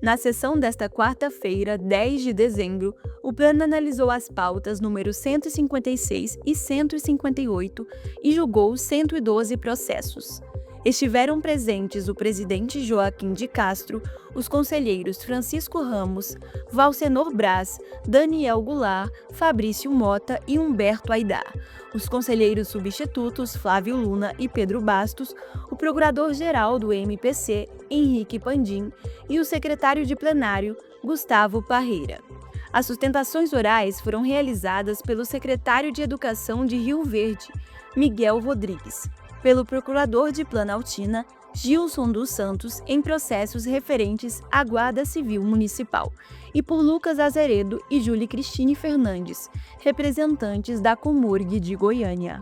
Na sessão desta quarta-feira, 10 de dezembro, o Pleno analisou as pautas número 156 e 158 e julgou 112 processos. Estiveram presentes o presidente Joaquim de Castro, os conselheiros Francisco Ramos, Valcenor Braz, Daniel Goulart, Fabrício Mota e Humberto Aidar, os conselheiros substitutos Flávio Luna e Pedro Bastos, o procurador-geral do MPC, Henrique Pandim, e o secretário de plenário, Gustavo Parreira. As sustentações orais foram realizadas pelo secretário de Educação de Rio Verde, Miguel Rodrigues, pelo procurador de Planaltina, Gilson dos Santos, em processos referentes à Guarda Civil Municipal, e por Lucas Azeredo e Júlia Cristine Fernandes, representantes da Comurg de Goiânia.